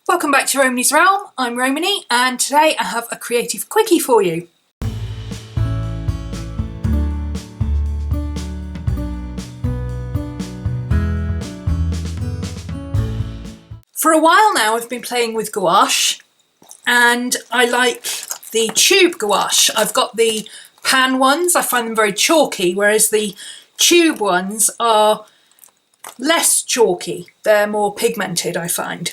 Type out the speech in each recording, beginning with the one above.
Welcome back to Romany's Realm. I'm Romany and today I have a creative quickie for you. For a while now I've been playing with gouache and I like the tube gouache. I've got the pan ones, I find them very chalky, whereas the tube ones are less chalky. They're more pigmented, I find.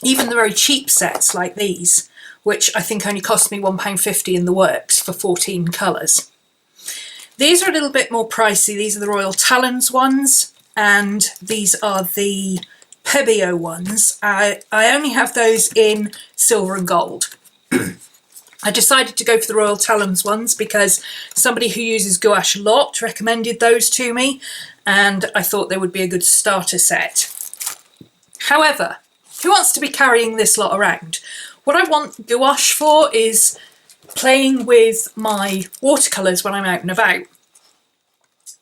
Even the very cheap sets like these, which I think only cost me £1.50 in the works for 14 colours. These are a little bit more pricey. These are the Royal Talens ones and these are the Pebeo ones. I only have those in silver and gold. I decided to go for the Royal Talens ones because somebody who uses gouache a lot recommended those to me and I thought they would be a good starter set. However, who wants to be carrying this lot around? What I want gouache for is playing with my watercolours when I'm out and about.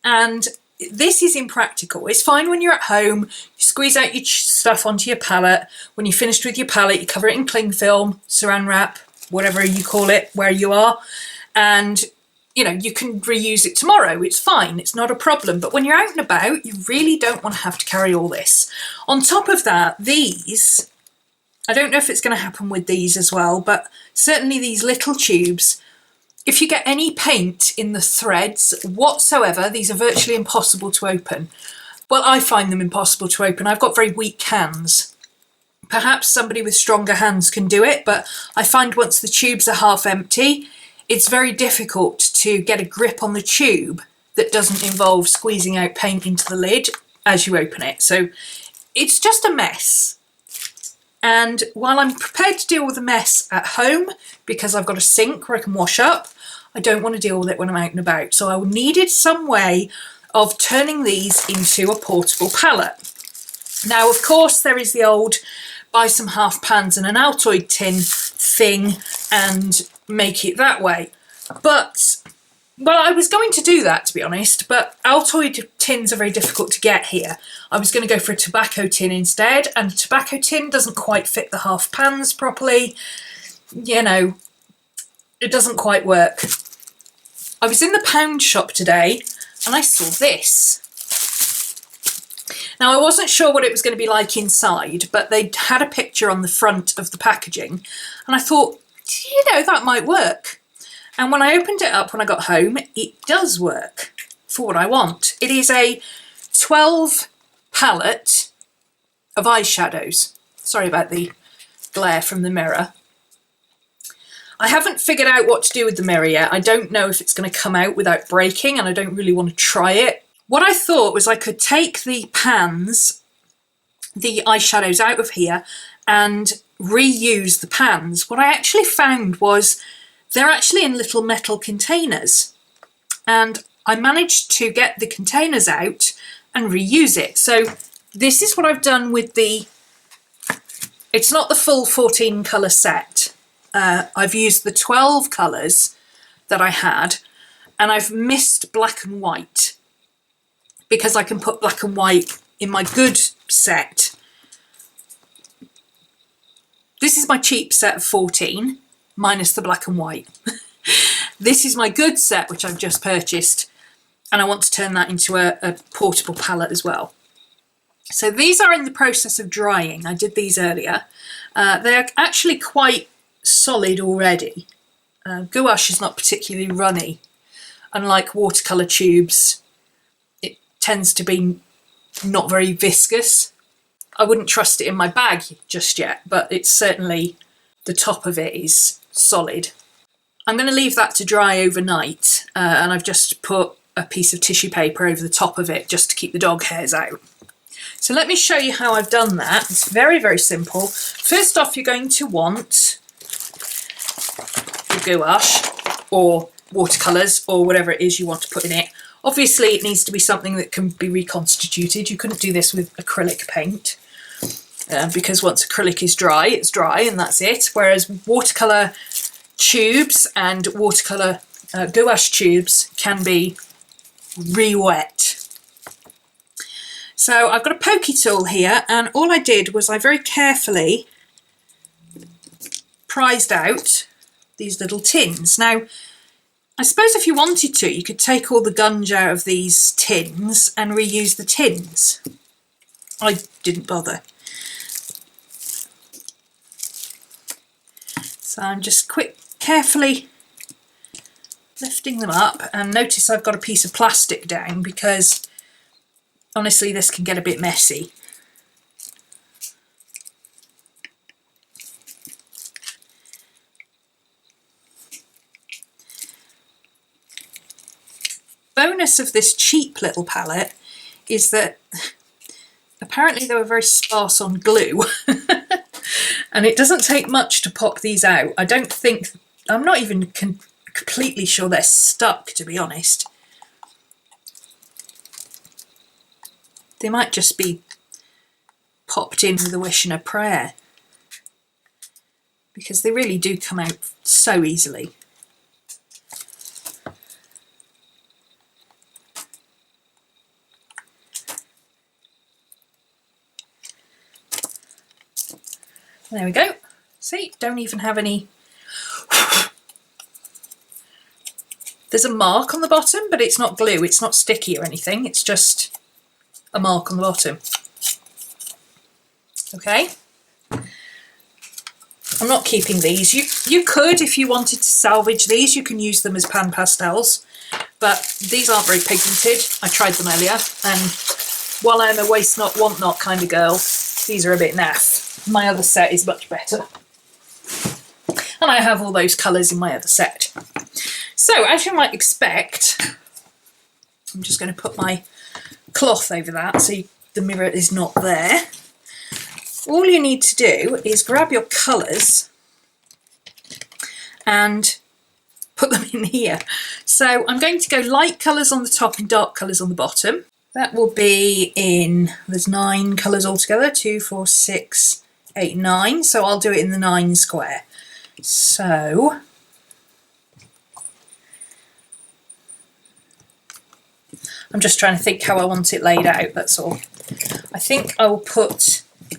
And this is impractical. It's fine when you're at home, you squeeze out your stuff onto your palette. When you're finished with your palette, you cover it in cling film, saran wrap, whatever you call it, where you are. And you know, you can reuse it tomorrow. It's fine. It's not a problem. But when you're out and about, you really don't want to have to carry all this. On top of that, these, I don't know if it's going to happen with these as well, but certainly these little tubes, if you get any paint in the threads whatsoever, these are virtually impossible to open. Well, I find them impossible to open. I've got very weak hands. Perhaps somebody with stronger hands can do it, but I find once the tubes are half empty, it's very difficult to get a grip on the tube that doesn't involve squeezing out paint into the lid as you open it. So it's just a mess. And while I'm prepared to deal with the mess at home, because I've got a sink where I can wash up, I don't want to deal with it when I'm out and about. So I needed some way of turning these into a portable palette. Now, of course, there is the old buy some half pans and an Altoid tin thing and make it that way. But, well, I was going to do that, to be honest, but Altoid tins are very difficult to get here. I was going to go for a tobacco tin instead, and a tobacco tin doesn't quite fit the half pans properly. You know, it doesn't quite work. I was in the pound shop today and I saw this. Now, I wasn't sure what it was going to be like inside, but they had a picture on the front of the packaging and I thought, you know, that might work. And when I opened it up when I got home, it does work for what I want. It is a 12 palette of eyeshadows. Sorry about the glare from the mirror. I haven't figured out what to do with the mirror yet. I don't know if it's going to come out without breaking and I don't really want to try it. What I thought was I could take the pans, the eyeshadows out of here and reuse the pans. What I actually found was they're actually in little metal containers and I managed to get the containers out and reuse it. So this is what I've done with it's not the full 14 colour set. I've used the 12 colours that I had and I've missed black and white because I can put black and white in my good set. This is my cheap set of 14, minus the black and white. This is my good set, which I've just purchased, and I want to turn that into a portable palette as well. So these are in the process of drying. I did these earlier. They're actually quite solid already. Gouache is not particularly runny. Unlike watercolour tubes, it tends to be not very viscous. I wouldn't trust it in my bag just yet, but it's certainly, the top of it is solid. I'm going to leave that to dry overnight and I've just put a piece of tissue paper over the top of it just to keep the dog hairs out. So let me show you how I've done that. It's very, very simple. First off, you're going to want your gouache or watercolours or whatever it is you want to put in it. Obviously, it needs to be something that can be reconstituted. You couldn't do this with acrylic paint because once acrylic is dry, it's dry and that's it. Whereas watercolour tubes and watercolour gouache tubes can be re-wet. So I've got a pokey tool here and all I did was I very carefully prized out these little tins. Now, I suppose if you wanted to, you could take all the gunge out of these tins and reuse the tins. I didn't bother. So I'm just carefully lifting them up, and notice I've got a piece of plastic down because honestly this can get a bit messy. Bonus of this cheap little palette is that apparently they were very sparse on glue and it doesn't take much to pop these out. I'm not even completely sure they're stuck, to be honest. They might just be popped in with a wish and a prayer, because they really do come out so easily. There we go. See, don't even have any. There's a mark on the bottom, but it's not glue, it's not sticky or anything, it's just a mark on the bottom. Okay. I'm not keeping these. You could, if you wanted to salvage these, you can use them as pan pastels, but these aren't very pigmented. I tried them earlier, and while I'm a waste not, want not kind of girl, these are a bit naff. My other set is much better. And I have all those colours in my other set. So, as you might expect, I'm just going to put my cloth over that so the mirror is not there. All you need to do is grab your colours and put them in here. So I'm going to go light colours on the top and dark colours on the bottom. That will be there's 9 colours altogether, 2, 4, 6, 8, 9. So I'll do it in the 9 square. So I'm just trying to think how I want it laid out, that's all. I think I will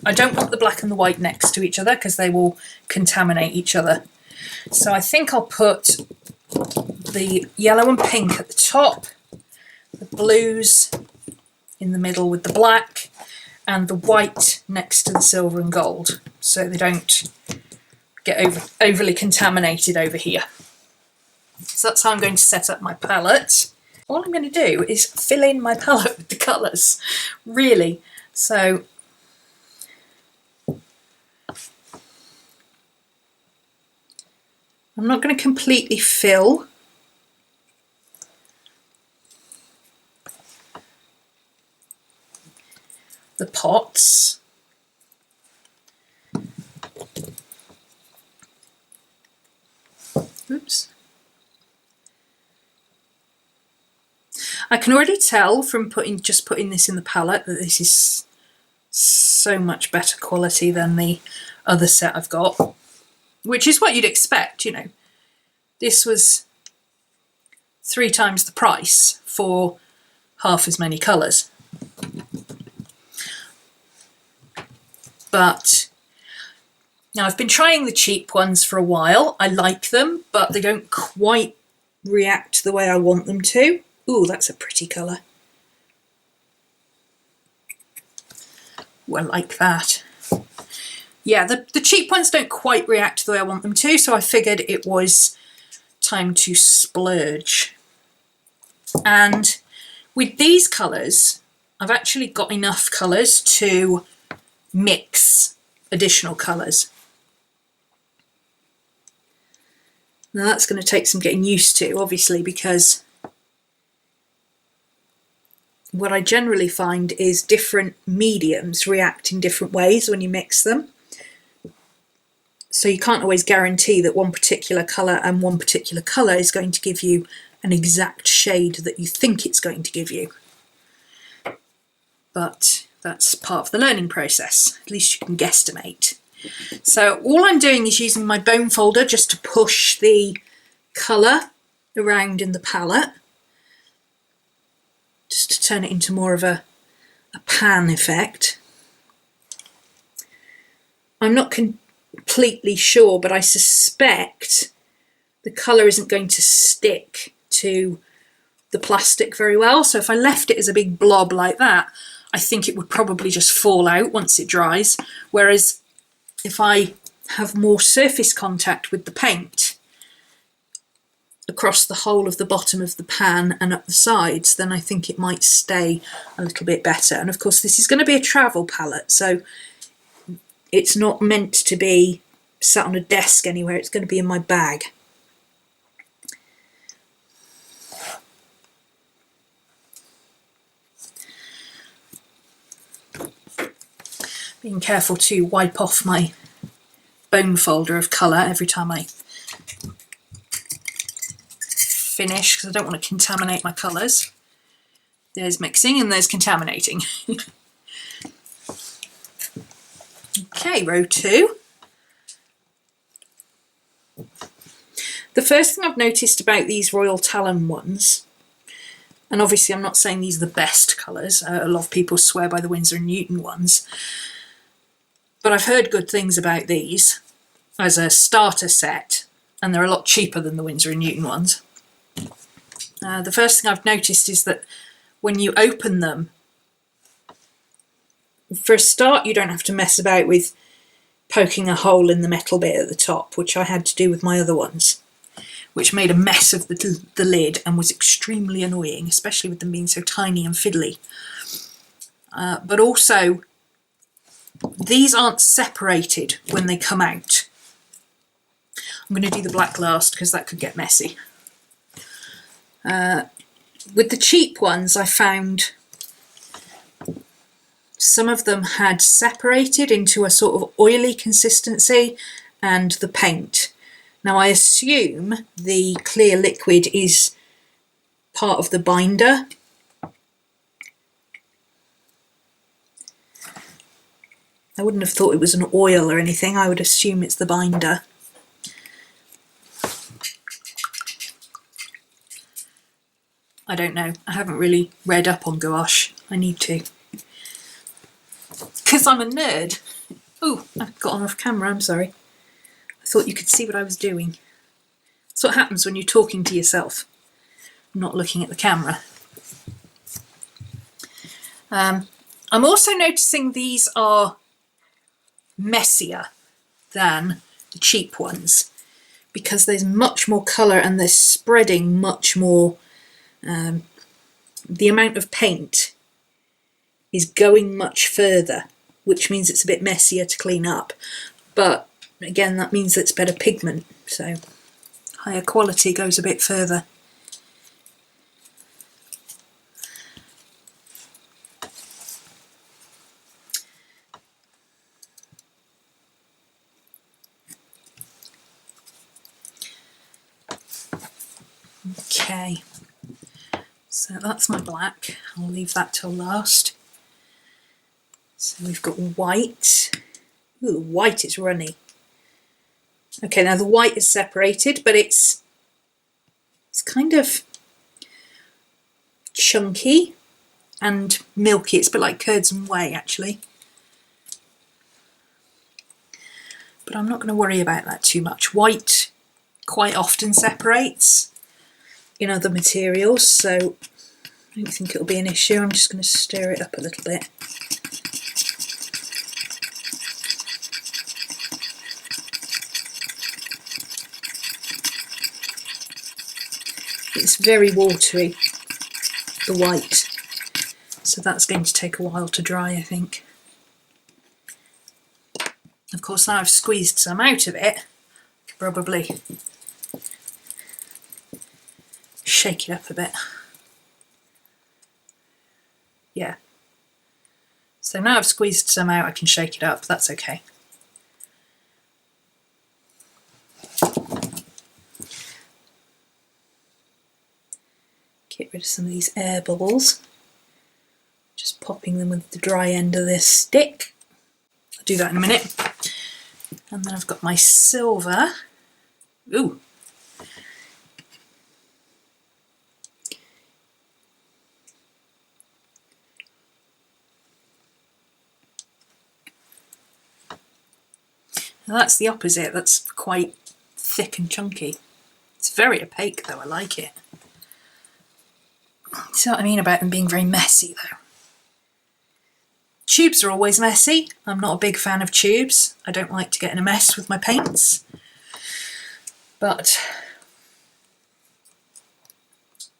I don't want the black and the white next to each other because they will contaminate each other. So I think I'll put the yellow and pink at the top, the blues in the middle with the black, and the white next to the silver and gold, so they don't get overly contaminated over here. So that's how I'm going to set up my palette. All I'm going to do is fill in my palette with the colours, really. So I'm not going to completely fill. The pots. Oops. I can already tell from just putting this in the palette that this is so much better quality than the other set I've got, which is what you'd expect, you know. This was 3 times the price for half as many colours. But now I've been trying the cheap ones for a while. I like them, but they don't quite react the way I want them to. Ooh, that's a pretty colour. Well, like that. Yeah, the cheap ones don't quite react the way I want them to, so I figured it was time to splurge. And with these colours, I've actually got enough colours to mix additional colours. Now that's going to take some getting used to, obviously, because what I generally find is different mediums react in different ways when you mix them. So you can't always guarantee that one particular colour and one particular colour is going to give you an exact shade that you think it's going to give you. But that's part of the learning process. At least you can guesstimate. So all I'm doing is using my bone folder just to push the colour around in the palette, just to turn it into more of a pan effect. I'm not completely sure, but I suspect the colour isn't going to stick to the plastic very well. So if I left it as a big blob like that, I think it would probably just fall out once it dries. Whereas if I have more surface contact with the paint across the whole of the bottom of the pan and up the sides, then I think it might stay a little bit better. And of course this is going to be a travel palette, so it's not meant to be sat on a desk anywhere, it's going to be in my bag. Being careful to wipe off my bone folder of colour every time I finish, because I don't want to contaminate my colours. There's mixing and there's contaminating. Okay, row 2. The first thing I've noticed about these Royal Talens ones, and obviously I'm not saying these are the best colours, a lot of people swear by the Winsor & Newton ones, but I've heard good things about these as a starter set, and they're a lot cheaper than the Winsor & Newton ones. The first thing I've noticed is that when you open them, for a start you don't have to mess about with poking a hole in the metal bit at the top, which I had to do with my other ones, which made a mess of the lid and was extremely annoying, especially with them being so tiny and fiddly. But also, these aren't separated when they come out. I'm going to do the black last because that could get messy. With the cheap ones, I found some of them had separated into a sort of oily consistency and the paint. Now I assume the clear liquid is part of the binder. I wouldn't have thought it was an oil or anything, I would assume it's the binder. I don't know, I haven't really read up on gouache, I need to. Because I'm a nerd. Oh, I've got off camera, I'm sorry. I thought you could see what I was doing. That's what happens when you're talking to yourself, not looking at the camera. I'm also noticing these are messier than the cheap ones because there's much more colour and they're spreading much more. The amount of paint is going much further, which means it's a bit messier to clean up. But again, that means it's better pigment, so higher quality goes a bit further. Okay, so that's my black. I'll leave that till last. So we've got white. Ooh, the white is runny. Okay, now the white is separated, but it's kind of chunky and milky. It's a bit like curds and whey, actually. But I'm not going to worry about that too much. White quite often separates in other materials, so I don't think it'll be an issue. I'm just going to stir it up a little bit. It's very watery, the white, so that's going to take a while to dry, I think. Of course, now I've squeezed some out of it, probably shake it up a bit. Yeah. So now I've squeezed some out, I can shake it up, that's okay. Get rid of some of these air bubbles. Just popping them with the dry end of this stick. I'll do that in a minute. And then I've got my silver. Ooh. Now that's the opposite, that's quite thick and chunky. It's very opaque though, I like it. See what I mean about them being very messy though? Tubes are always messy. I'm not a big fan of tubes. I don't like to get in a mess with my paints. But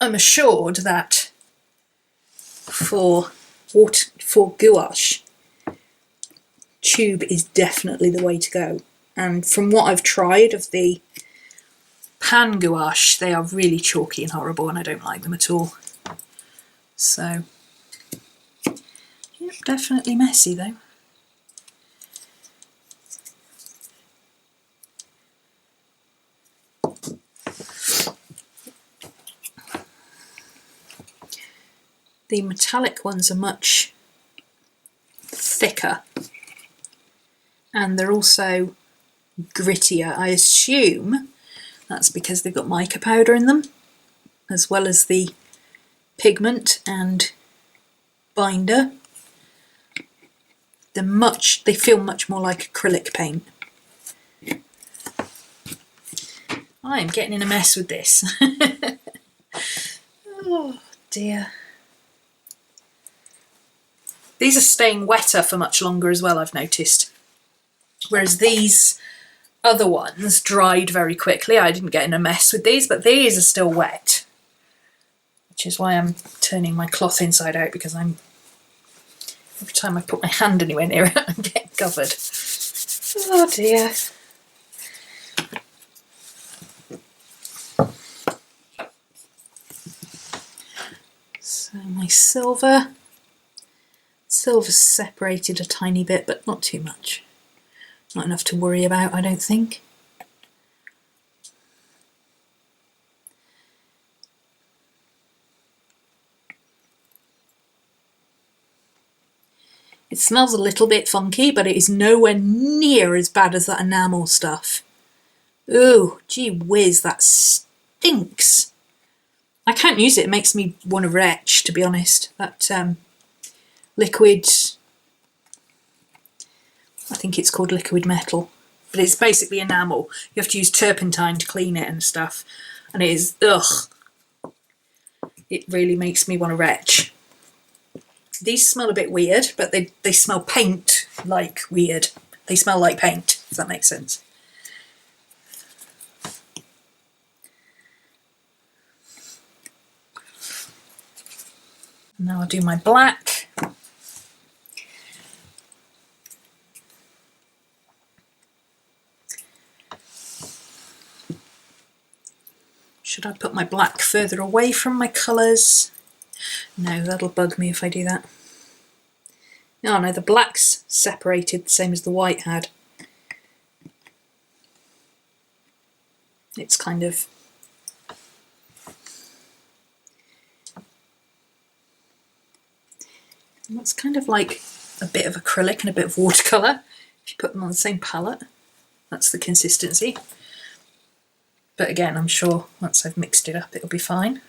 I'm assured that for gouache, tube is definitely the way to go. And from what I've tried of the pan gouache, they are really chalky and horrible and I don't like them at all. So, yeah, definitely messy though. The metallic ones are much thicker and they're also grittier. I assume that's because they've got mica powder in them, as well as the pigment and binder. They feel much more like acrylic paint. I am getting in a mess with this. Oh dear. These are staying wetter for much longer as well, I've noticed. Whereas these other ones dried very quickly. I didn't get in a mess with these, but these are still wet. Which is why I'm turning my cloth inside out, because every time I put my hand anywhere near it, I'm getting covered. Oh dear. So my silver's separated a tiny bit, but not too much. Not enough to worry about, I don't think. It smells a little bit funky, but it is nowhere near as bad as that enamel stuff. Ooh, gee whiz, that stinks. I can't use it, it makes me want to retch, to be honest. That liquid, I think it's called liquid metal, but it's basically enamel. You have to use turpentine to clean it and stuff, and it is, ugh. It really makes me want to retch. These smell a bit weird, but they smell paint like weird. They smell like paint, if that makes sense. Now I'll do my black. Should I put my black further away from my colours? No, that'll bug me if I do that. Oh no, the black's separated the same as the white had. It's kind of... That's kind of like a bit of acrylic and a bit of watercolour. If you put them on the same palette, that's the consistency. But again, I'm sure once I've mixed it up, it'll be fine.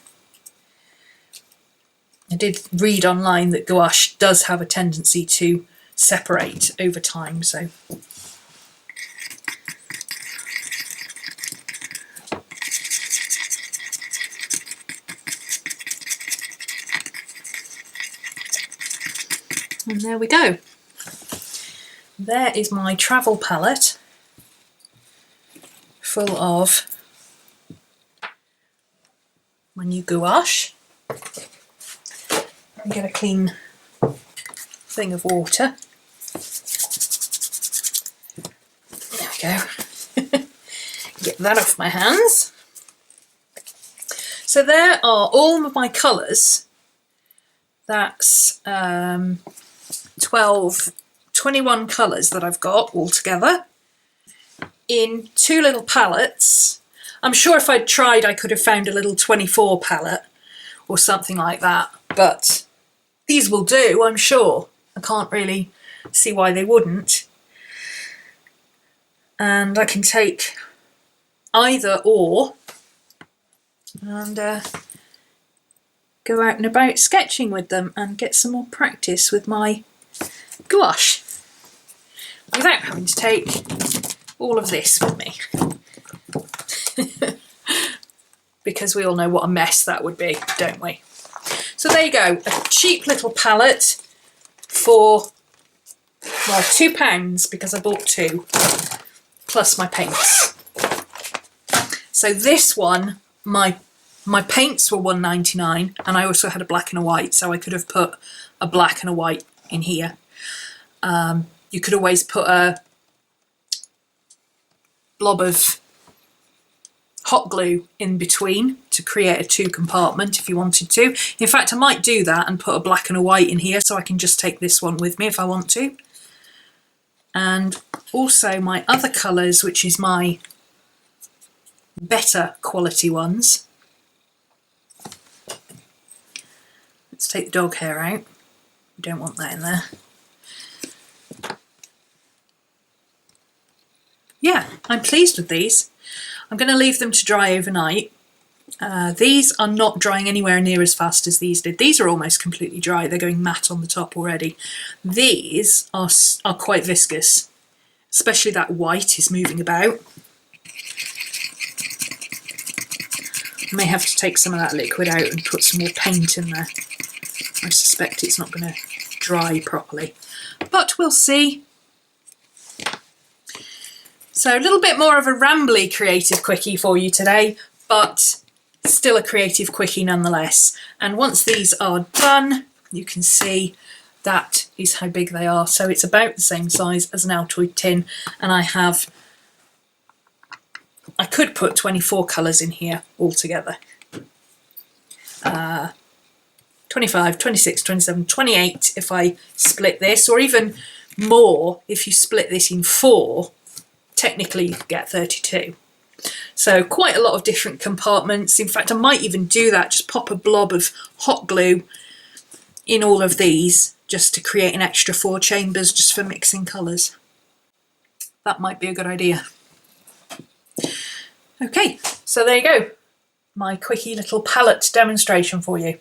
I did read online that gouache does have a tendency to separate over time, so... And there we go. There is my travel palette full of my new gouache. And get a clean thing of water. There we go. Get that off my hands. So there are all of my colours. That's 21 colours that I've got all together in two little palettes. I'm sure if I'd tried I could have found a little 24 palette or something like that, but these will do, I'm sure. I can't really see why they wouldn't. And I can take either or and go out and about sketching with them and get some more practice with my gouache without having to take all of this with me. Because we all know what a mess that would be, don't we? So there you go, a cheap little palette for, well, £2 because I bought 2, plus my paints. So this one, my paints were £1.99, and I also had a black and a white, so I could have put a black and a white in here. You could always put a blob of hot glue in between to create a 2 compartment if you wanted to. In fact, I might do that and put a black and a white in here so I can just take this one with me if I want to. And also my other colours, which is my better quality ones. Let's take the dog hair out. We don't want that in there. Yeah, I'm pleased with these. I'm going to leave them to dry overnight. These are not drying anywhere near as fast as these did. These are almost completely dry. They're going matte on the top already. These are quite viscous, especially that white is moving about. I may have to take some of that liquid out and put some more paint in there. I suspect it's not going to dry properly, but we'll see. So a little bit more of a rambly creative quickie for you today, but still a creative quickie nonetheless. And once these are done, you can see that is how big they are. So it's about the same size as an Altoid tin, and I could put 24 colours in here altogether. 25, 26, 27, 28 if I split this, or even more if you split this in 4. Technically you could get 32. So quite a lot of different compartments. In fact, I might even do that, just pop a blob of hot glue in all of these just to create an extra 4 chambers just for mixing colours. That might be a good idea. Okay, so there you go. My quickie little palette demonstration for you.